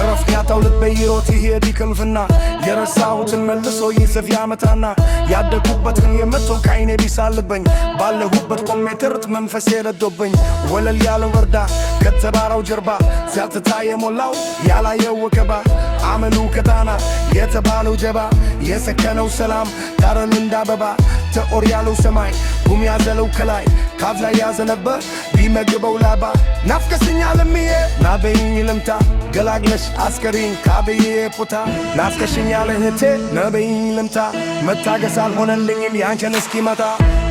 ረፍያታው ልበይሮት ይሄድ ይክንፍና የረሳሁትን መልሶ ይስፍ ያመጣና ያደኩበትን የመቶ ካይኔ ቢሳልበኝ ባለሁበት ቆሜ ትርት መንፈሴ ረዶብኝ ወለል ያለው ወርዳ ከተራራው ጀርባ ዛትታ የሞላው ያላየው ወከባ አመሉ ከታና የተባለው ጀባ የሰከነው ሰላም ዳረን እንዳበባ ተኦር ያለው ሰማይ ጉም ያዘለው ከላይ ካብ ላይ ያዘነበ ቢመግበው ላባ ናፍቀሽኛል እምዬ ናበይኝ ልምታ ገላግለሽ አስከሪኝ ካብዬ ፖታ ናፍቀሽኛል እህቴ ናበይኝ ልምታ መታገስ አልሆነልኝም ያንቺን እስኪመጣ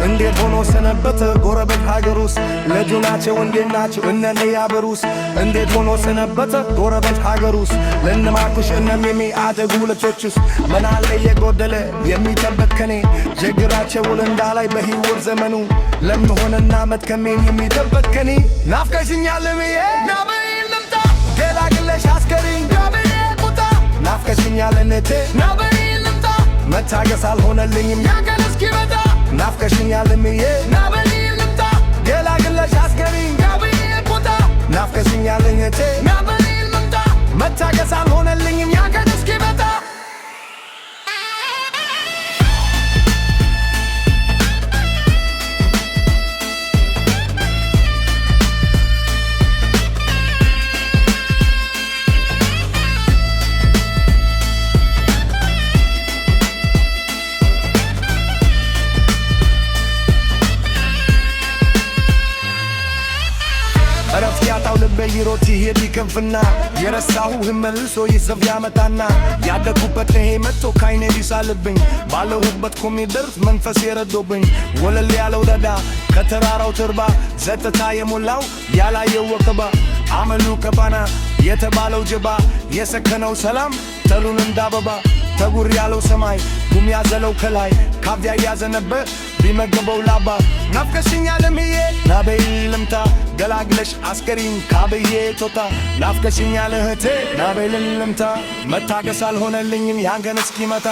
እንዴት ሆኖ ሰነበተ ጎረቤት ሀገር ውስጥ ልጁ ናቸው እንዴት ናቸው እነኔ ያበሩስ እንዴት ሆኖ ሰነበተ ጎረቤት ሀገር ውስጥ ለነማኩሽ እነሜሜ አደጉ ልጆችስ ምናለ የጎደለ የሚጠበቅ ከኔ ችግራቸውን እንዳላይ በሕይወት ዘመኑ ለምሆንና መድከሜን የሚጠበቅ ከኔ ናፍቀሽኛል እምዬ ናበይኝ ልምጣ ገላግለሽ አስከሪኝ ካብዬ ፖታ ናፍቀሽኛል እህቴ ናበይኝ ልምጣ መታገስ አልሆነልኝም ያንቺን እስኪመጣ ናፍቀሽኛል እምዬ ናበይኝ ልምጣ ገላግለሽ አስከሪኝ ካብዬ ፖታ ናፍቀሽኛል እህቴ ናበይኝ ልምጣ መታገስ አልሆነልኝም ያንቺን እስኪመጣ ረፍያታው ልበይሮት ይሄድ ይክንፍና የረሳሁህ መልሶ ይስፍ ያመጣና ያደኩበት ይሄ መጥቶ ካይኔ ቢሳልብኝ ባለሁበት ቆሜ ድርት መንፈሴ ረዶብኝ ወለል ያለው ደዳ ከተራራው ትርባ ዘጥታ የሞላው ያላየው ወከባ አመሉ ከፋና የተባለው ጀባ የሰከነው ሰላም ተሉን እንዳበባ ተጉር ያለው ሰማይ ጉም ያዘለው ከላይ ካብያ ያዘነበ ቢመገበው ላባ ናፍቀሽኛል እምዬ ናበይኝ ልምታ ገላግለሽ አስከሪኝ ካብዬ ቶታ ናፍቀሽኛል እህቴ ናበይኝ ልምታ መታገስ አልሆነልኝም ያንቺን እስኪመጣ